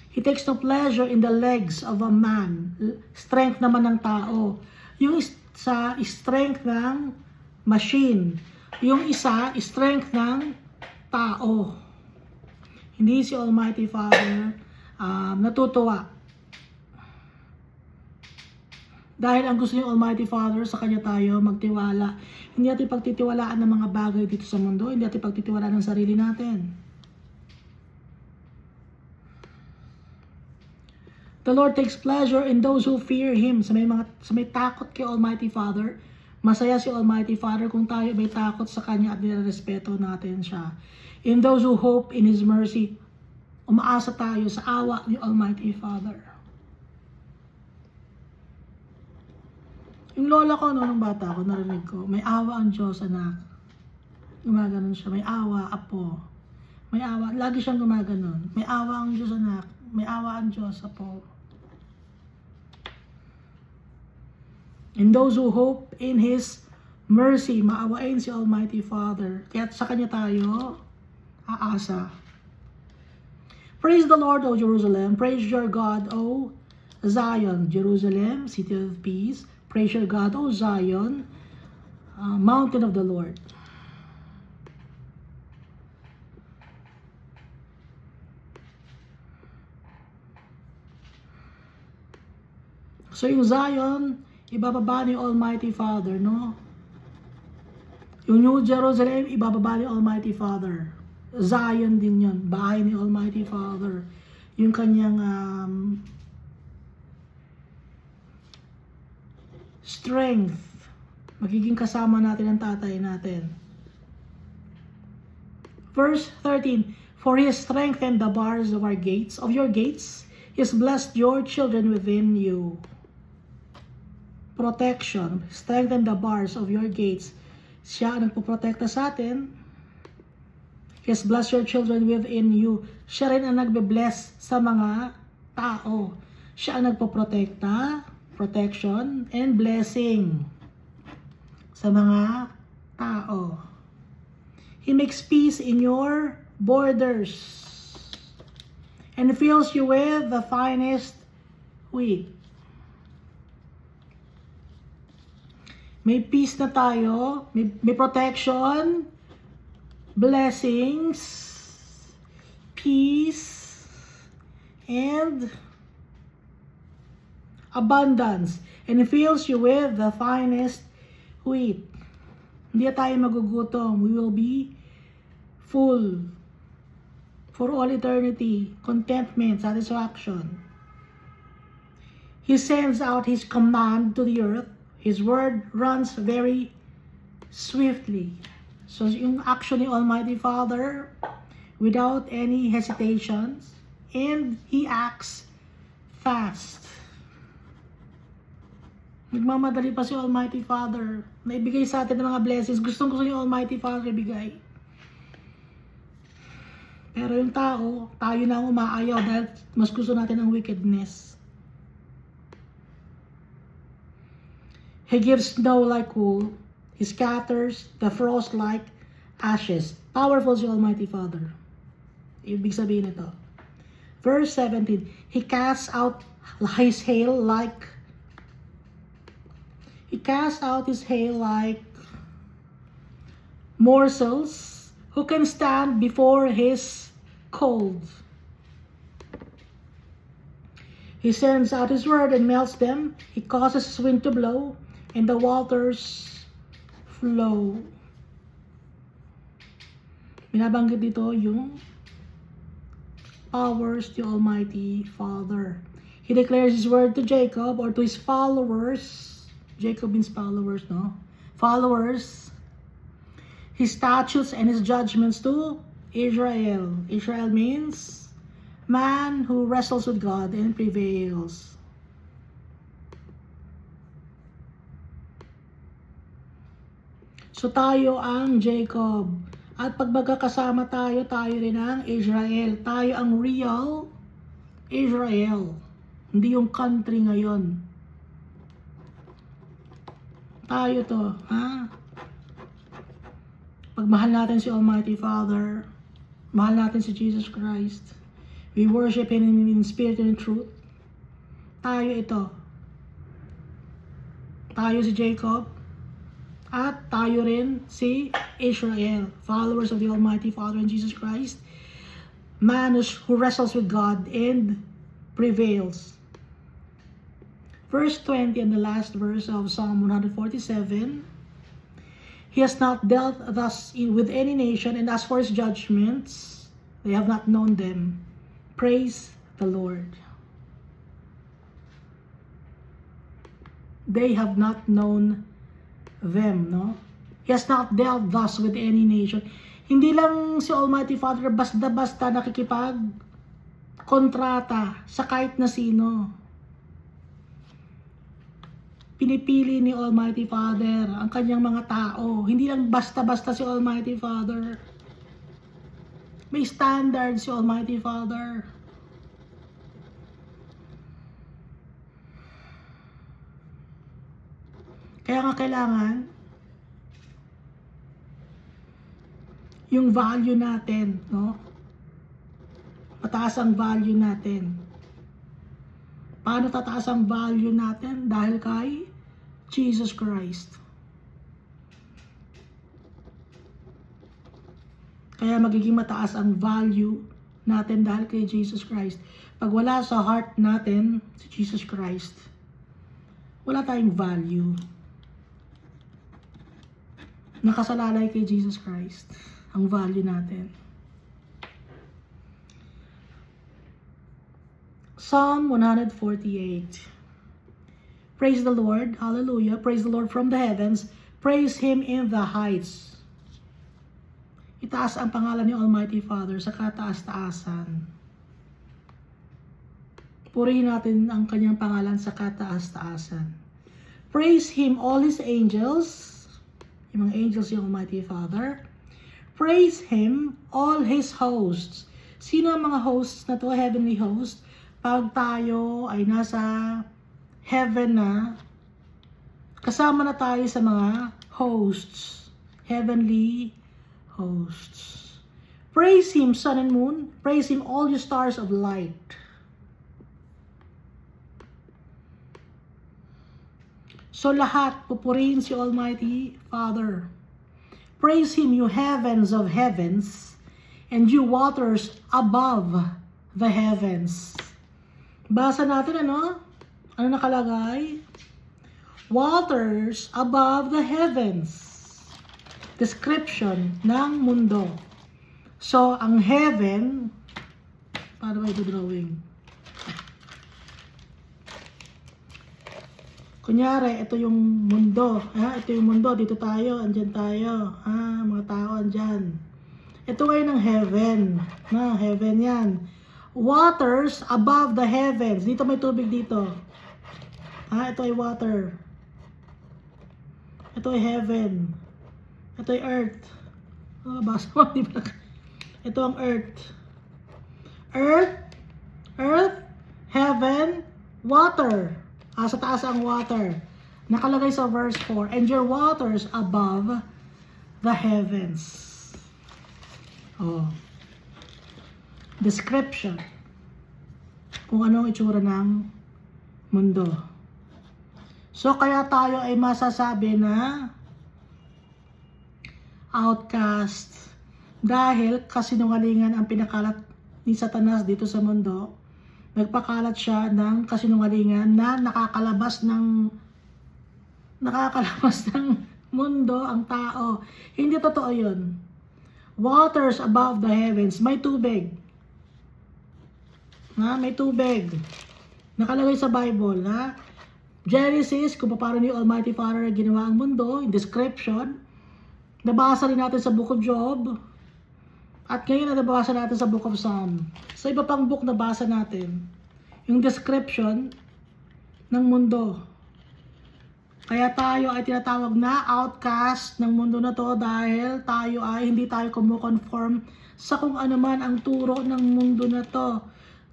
A: He takes no pleasure in the legs of a man. Strength naman ng tao. Yung sa strength ng machine. Yung isa, strength ng tao. Hindi si Almighty Father natutuwa. Dahil ang gusto ni Almighty Father, sa Kanya tayo magtiwala. Hindi natin pagtitiwalaan ng mga bagay dito sa mundo. Hindi natin pagtitiwalaan ng sarili natin. The Lord takes pleasure in those who fear Him. Sa may takot kay Almighty Father, masaya si Almighty Father kung tayo may takot sa Kanya at nirerespeto natin siya. In those who hope in His mercy, umaasa tayo sa awa ni Almighty Father. Yung lola ko nung bata ko, narinig ko, may awa ang Diyos, anak. Gumaganon siya, may awa, apo. May awa, lagi siyang gumaganon. May awa ang Diyos, anak. May awa ang Diyos, apo. And those who hope in His mercy, maawain si Almighty Father. Kaya sa Kanya tayo aasa. Praise the Lord, O Jerusalem. Praise your God, O Zion. Jerusalem, city of peace. Praise your God, O Zion, mountain of the Lord. So yung Zion, ibababa ni Almighty Father, no? Yung New Jerusalem, ibababa ni Almighty Father. Zion din yun, bahay ni Almighty Father. Yung kanyang strength, magiging kasama natin ang tatay natin. Verse 13, for He has strengthened the bars of your gates. He has blessed your children within you. Protection. Strengthen the bars of your gates. Siya ang nagpoprotekta sa atin. He has blessed your children within you. Siya rin ang nagbe-bless sa mga tao. Siya ang nagpoprotekta, protection, and blessing sa mga tao. He makes peace in your borders and fills you with the finest wheat. May peace na tayo, may protection, blessings, peace, and abundance. And it fills you with the finest wheat. Hindi tayo magugutom. We will be full for all eternity. Contentment, satisfaction. He sends out His command to the earth. His word runs very swiftly. So yung action ni Almighty Father, without any hesitations, and He acts fast. Nagmamadali pa si Almighty Father. Naibigay sa atin ng mga blessings. Gustong-gusto ni Almighty Father ibigay. Pero yung tao, tayo na ang umaayaw dahil mas gusto natin ang wickedness. He gives snow like wool. He scatters the frost like ashes. Powerful si Almighty Father. Ibig sabihin ito. Verse 17. He casts out His hail like morsels. Who can stand before His cold? He sends out His word and melts them. He causes His wind to blow, and the waters flow. Binabanggit dito yung powers to Almighty Father. He declares His word to Jacob or to His followers. Jacob means followers, no? Followers. His statutes and His judgments to Israel. Israel means man who wrestles with God and prevails. So tayo ang Jacob. At pag magkakasama tayo, tayo rin ang Israel. Tayo ang real Israel. Hindi yung country ngayon. Tayo to, ha? Pagmahal natin si Almighty Father, mahal natin si Jesus Christ, we worship Him in spirit and truth. Tayo ito. Tayo si Jacob, at tayo rin si Israel, followers of the Almighty Father and Jesus Christ, man who wrestles with God and prevails. Verse 20 and the last verse of Psalm 147, He has not dealt thus with any nation, and as for His judgments, they have not known them. Praise the Lord. They have not known them, no? He has not dealt thus with any nation. Hindi lang si Almighty Father basta-basta nakikipag-kontrata sa kahit na sino. Pinipili ni Almighty Father ang kanyang mga tao. Hindi lang basta-basta si Almighty Father. May standard si Almighty Father. Kaya nga kailangan yung value natin, no? Mataas ang value natin. Paano tataas ang value natin? Dahil kay Jesus Christ. Kaya magiging mataas ang value natin dahil kay Jesus Christ. Pag wala sa heart natin si Jesus Christ, wala tayong value. Nakasalalay kay Jesus Christ ang value natin. Psalm 148. Praise the Lord. Hallelujah. Praise the Lord from the heavens. Praise Him in the heights. itaas ang pangalan ni Almighty Father sa kataas-taasan. Purihin natin ang kanyang pangalan sa kataas-taasan. Praise Him, all His angels. Yung mga angels yung Almighty Father. Praise Him, all His hosts. Sino ang mga hosts na to? Heavenly host. Pag tayo ay nasa heaven na, kasama na tayo sa mga hosts. Heavenly hosts. Praise Him, sun and moon. Praise Him, all you stars of light. So lahat, pupurihin si Almighty Father. Praise Him, you heavens of heavens, and you waters above the heavens. Basa natin ano? Ano nakalagay? Waters above the heavens. Description ng mundo. So, ang heaven, paano ba ito drawing? Kunyari, ito yung mundo. Ito yung mundo. Dito tayo. Andyan tayo. Mga tao andyan. Ito ay ng heaven. Heaven yan. Waters above the heavens. Dito may tubig dito. Ito ay water. Ito ay heaven. Ito ay earth. Basa mo. Ito ang earth. Earth, heaven, water. Sa taas ang water. Nakalagay sa verse 4, and your waters above the heavens. Description. Kung ano ang itsura ng mundo. So, kaya tayo ay masasabi na outcast dahil kasinungalingan ang pinakalat ni Satanas dito sa mundo. Nagpakalat siya ng kasinungalingan na nakakalabas ng mundo ang tao. Hindi totoo yun. Waters above the heavens. May tubig. May tubig. Nakalagay sa Bible. Genesis, kung paano ni Almighty Father ginawa ang mundo, in description. Nabasa rin natin sa Book of Job. At ngayon na nabasa natin sa Book of Psalm. Sa iba pang book na basa natin, yung description ng mundo. Kaya tayo ay tinatawag na outcast ng mundo na to dahil tayo ay hindi tayo kumukonform sa kung ano man ang turo ng mundo na to.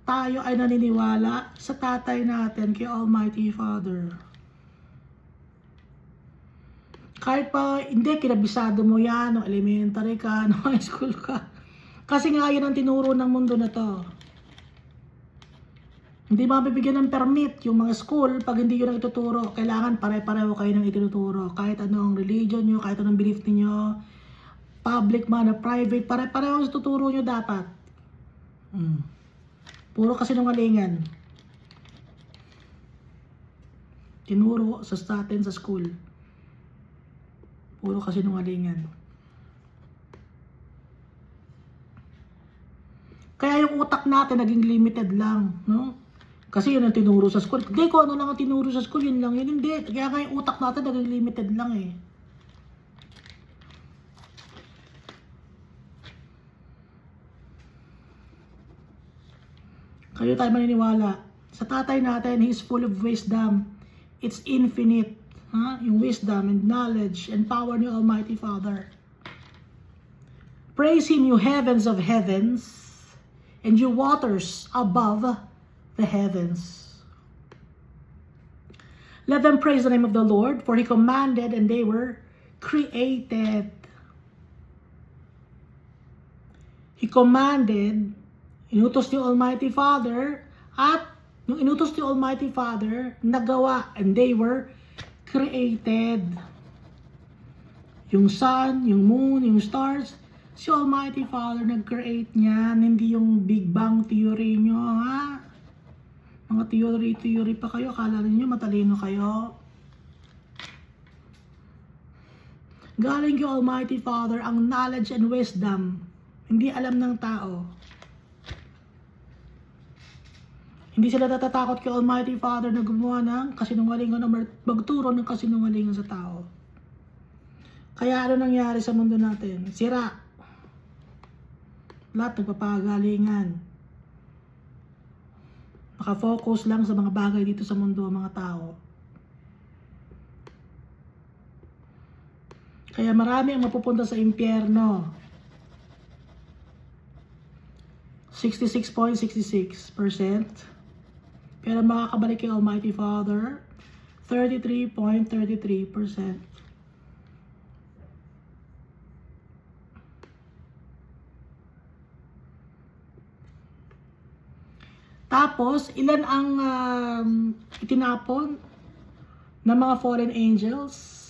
A: Tayo ay naniniwala sa tatay natin kay Almighty Father. Kahit pa hindi kinabisado mo yan, no elementary ka, no high school ka. Kasi nga yun ang tinuro ng mundo na to. Hindi mabibigyan ng permit yung mga school pag hindi yun ang ituturo. Kailangan pare-pareho kayo ng itinuturo. Kahit anong religion nyo, kahit anong belief niyo, public man o private, pare-pareho ang ituturo nyo dapat. Puro kasinungalingan. Tinuro sa atin sa school. Puro kasinungalingan. Kaya yung utak natin naging limited lang, no? Kasi yun ang tinuro sa school. Hindi ko ano lang ang tinuro sa school, yun lang. Yun hindi. Kaya yung utak natin naging limited lang eh. Kayo tayo maniniwala. Sa tatay natin, He is full of wisdom. It's infinite. Yung wisdom and knowledge and power ni Almighty Father. Praise Him, you heavens of heavens, and you waters above the heavens. Let them praise the name of the Lord, for He commanded and they were created. He commanded, inutos ni Almighty Father, at yung inutos ni Almighty Father, nagawa, and they were created. Yung sun, yung moon, yung stars, si Almighty Father nag-create niyan, hindi yung Big Bang theory nyo, ha? Mga theory pa kayo, akala niyo matalino kayo. Galing kay Almighty Father ang knowledge and wisdom, hindi alam ng tao. Hindi sila natatakot kay Almighty Father na gumawa ng kasinungalingan o magturo ng kasinungalingan sa tao. Kaya ano nangyari sa mundo natin? Sira. Lahat nagpapagalingan. Nakafocus lang sa mga bagay dito sa mundo ang mga tao. Kaya marami ang mapupunta sa impyerno. 66.66%. Pero makakabalik kay Almighty Father, 33.33%. Tapos, ilan ang itinapon ng mga fallen angels?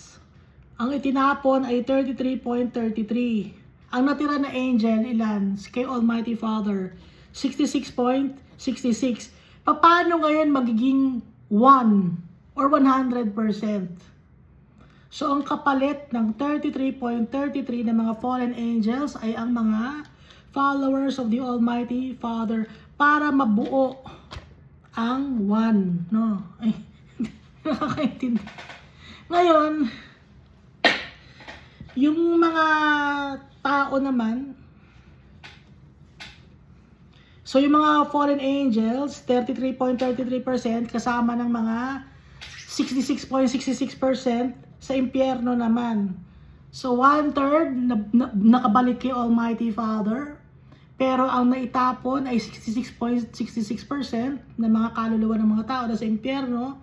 A: Ang itinapon ay 33.33. Ang natira na angel, ilan? Kay Almighty Father, 66.66. Paano ngayon magiging 1 or 100%? So, ang kapalit ng 33.33 ng mga fallen angels ay ang mga followers of the Almighty Father para mabuo ang 1. No? Ay, nakakaintindi. Ngayon, yung mga tao naman, so yung mga fallen angels, 33.33% kasama ng mga 66.66% sa impyerno naman. So 1/3 nakabalik kay Almighty Father, pero ang naitapon ay 66.66% ng mga kaluluwa ng mga tao na sa impyerno.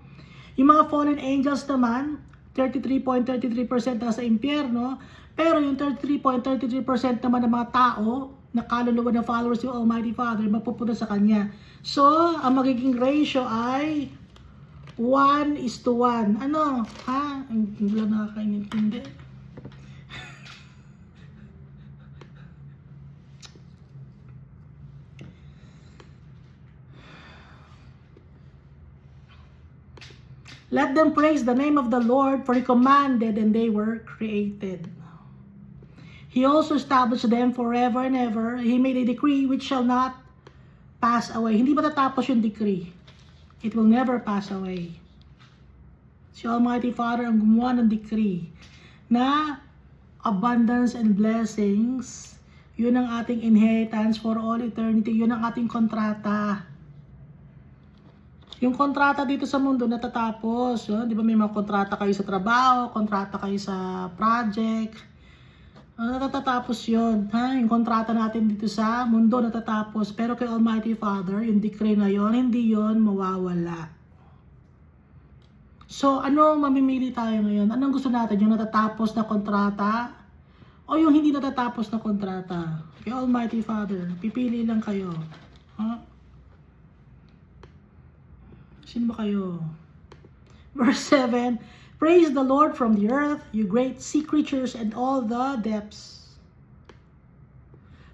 A: Yung mga fallen angels naman, 33.33% nasa impyerno, pero yung 33.33% naman ng mga tao na kaluluwa ng followers ng Almighty Father mapupunta sa Kanya. So, ang magiging ratio ay 1:1. Ano? Ha? Hindi lang nakakaintindi. Let them praise the name of the Lord, for He commanded and they were created. He also established them forever and ever. He made a decree which shall not pass away. Hindi matatapos yung decree. It will never pass away. Si Almighty Father ang gumawa ng decree na abundance and blessings, yun ang ating inheritance for all eternity. Yun ang ating kontrata. Yung kontrata dito sa mundo natatapos. Di ba may mga kontrata kayo sa trabaho, kontrata kayo sa project. Natatapos yun. Yung kontrata natin dito sa mundo natatapos. Pero kay Almighty Father, yung decree na yun, hindi yun mawawala. So, ano mamimili tayo ngayon? Anong gusto natin? Yung natatapos na kontrata? O yung hindi natatapos na kontrata? Kay Almighty Father, pipili lang kayo. Sino ba kayo? Verse 7, praise the Lord from the earth, you great sea creatures and all the depths.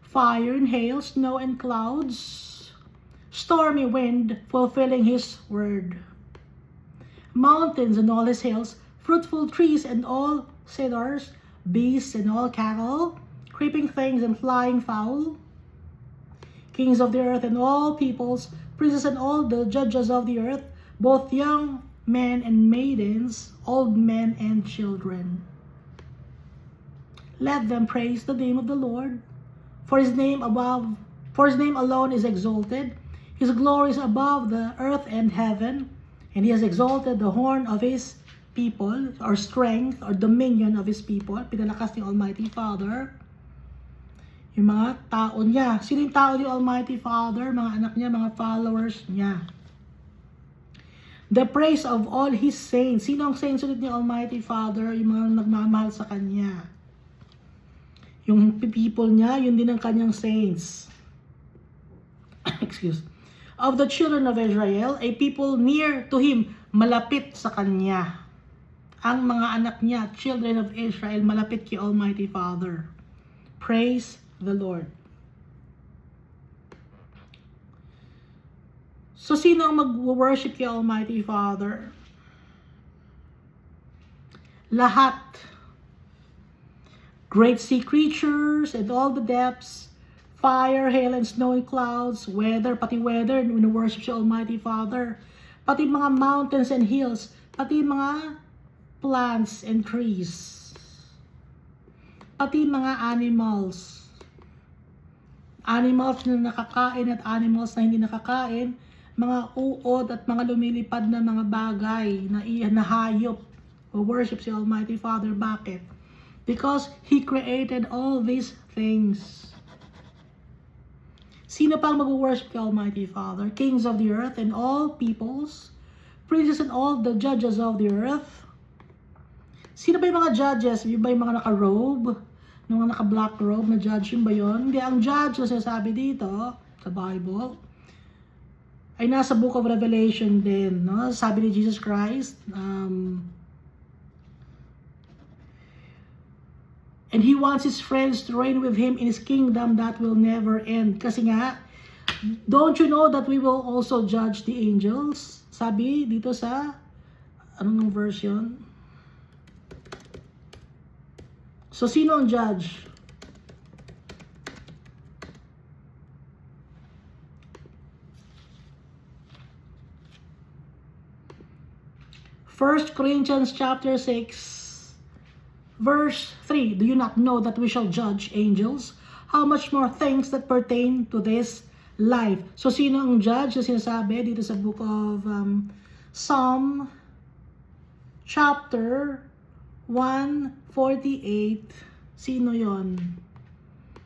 A: Fire and hail, snow and clouds, stormy wind fulfilling His word. Mountains and all His hills, fruitful trees and all cedars, beasts and all cattle, creeping things and flying fowl, kings of the earth and all peoples, princes and all the judges of the earth, both young men and maidens, old men and children. Let them praise the name of the Lord, for His name alone is exalted. His glory is above the earth and heaven, and He has exalted the horn of His people, or strength, or dominion of His people. Pinalakas ni Almighty Father yung mga tao niya. Sino yung tao ni Almighty Father? Mga anak niya, mga followers niya. The praise of all His saints. Sino ang saints ulit ni Almighty Father? Yung mga nagmamahal sa Kanya. Yung people niya, yun din ang Kanyang saints. Excuse. Of the children of Israel, a people near to Him, malapit sa Kanya. Ang mga anak niya, children of Israel, malapit kay Almighty Father. Praise the Lord. So, sino ang mag-worship kay Almighty Father? Lahat. Great sea creatures and all the depths, fire, hail, and snowy clouds, weather, pati weather, worship si Almighty Father. Pati mga mountains and hills, pati mga plants and trees. Pati mga animals. animals na nakakain at animals na hindi nakakain, mga uod at mga lumilipad na mga bagay na hayop o worship si Almighty Father. Bakit? Because He created all these things. Sino pang mag-worship kay Almighty Father? Kings of the earth and all peoples, princes and all the judges of the earth. Sino ba yung mga judges? Yung ba yung mga naka-robe? Yung mga naka-black robe na judge, yun ba yun? Hindi, ang judge na sinasabi dito sa Bible ay nasa Book of Revelation din, no? Sabi ni Jesus Christ, and He wants His friends to reign with Him in His kingdom that will never end. Kasi nga, don't you know that we will also judge the angels? Sabi dito sa, anong version? So, sino ang judge? First Corinthians chapter 6, verse 3. Do you not know that we shall judge angels? How much more things that pertain to this life? So, sino ang judge na sinasabi dito sa book of Psalm chapter 148? Sino yon?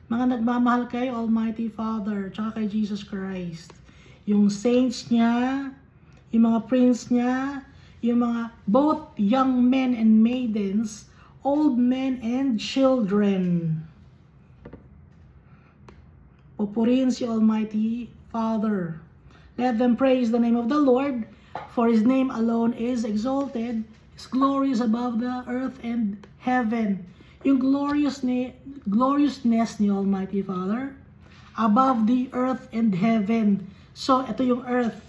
A: Mga nagmamahal kay Almighty Father tsaka kay Jesus Christ. Yung saints niya, yung mga prince niya, yung mga both young men and maidens, old men and children. Pupurihin si Almighty Father. Let them praise the name of the Lord, for His name alone is exalted. His glory is above the earth and heaven. Yung gloriousness ni Almighty Father, above the earth and heaven. So, ito yung earth.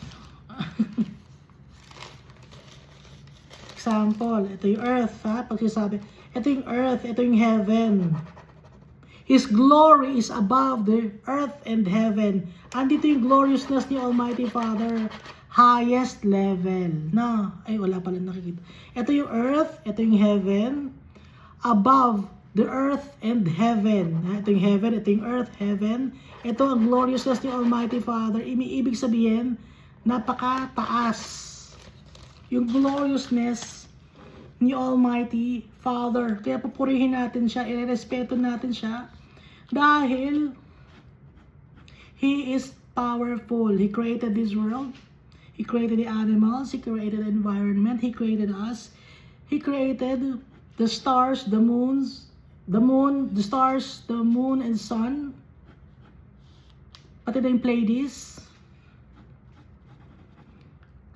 A: Example, ito yung earth, ha? Pag sinasabi, ito yung earth, ito yung heaven. His glory is above the earth and heaven. Andito yung gloriousness ni Almighty Father, highest level. Na, ay wala pala nakikita. Ito yung earth, ito yung heaven, above the earth and heaven. Ito yung heaven, ito yung earth, heaven. Ito ang gloriousness ni Almighty Father. Ibig sabihin, napakataas yung gloriousness ni Almighty Father. Kaya pupurihin natin siya, irerespeto natin siya dahil He is powerful. He created this world. He created the animals. He created the environment. He created us. He created the stars, the moons, the moon, the stars, the moon and sun. Pati na yung Pleiades.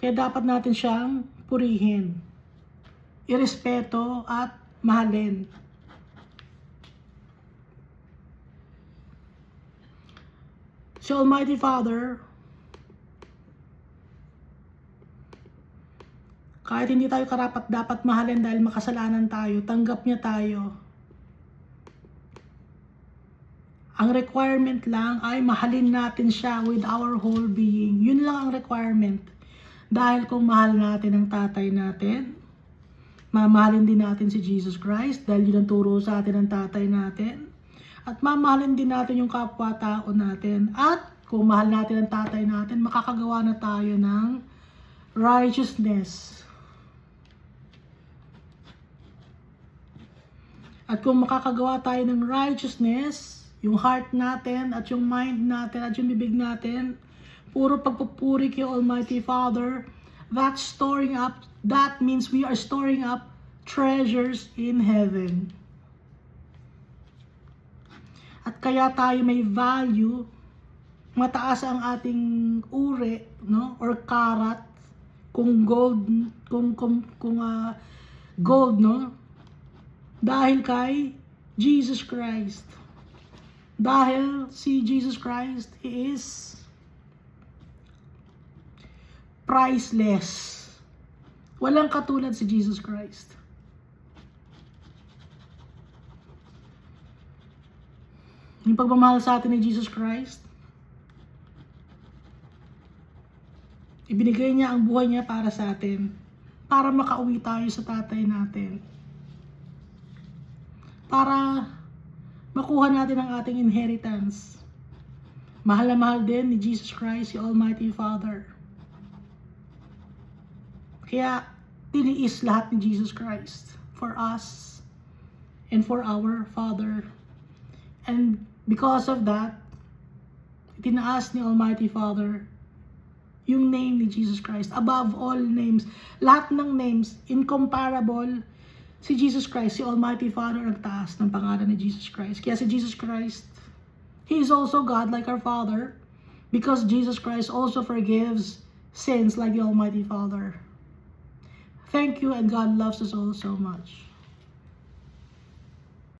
A: Kaya dapat natin siyang purihin, irespeto at mahalin. Si Almighty Father, kahit hindi tayo karapat dapat mahalin dahil makasalanan tayo, tanggap niya tayo. Ang requirement lang ay mahalin natin siya with our whole being. Yun lang ang requirement. Dahil kung mahal natin ang tatay natin, mamahalin din natin si Jesus Christ dahil yun ang turo sa atin ng tatay natin. At mamahalin din natin yung kapwa-tao natin. At kung mahal natin ang tatay natin, makakagawa na tayo ng righteousness. At kung makakagawa tayo ng righteousness, yung heart natin at yung mind natin at yung bibig natin, puro pagpupuri kay Almighty Father, that means we are storing up treasures in heaven. At kaya tayo may value, mataas ang ating uri, no? Or karat, kung gold, gold, no? Dahil kay Jesus Christ. Dahil si Jesus Christ, He is priceless. Walang katulad si Jesus Christ. Yung pagmamahal sa atin ni Jesus Christ, ibinigay niya ang buhay niya para sa atin, para makauwi tayo sa tatay natin, para makuha natin ang ating inheritance. Mahal na mahal din ni Jesus Christ, si Almighty Father. Kaya, tiniis lahat ni Jesus Christ for us and for our Father. And because of that, tinaas ni Almighty Father yung name ni Jesus Christ above all names. Lahat ng names, incomparable, si Jesus Christ, si Almighty Father ang taas ng pangalan ni Jesus Christ. Kaya si Jesus Christ, He is also God like our Father, because Jesus Christ also forgives sins like the Almighty Father. Thank you, and God loves us all so much.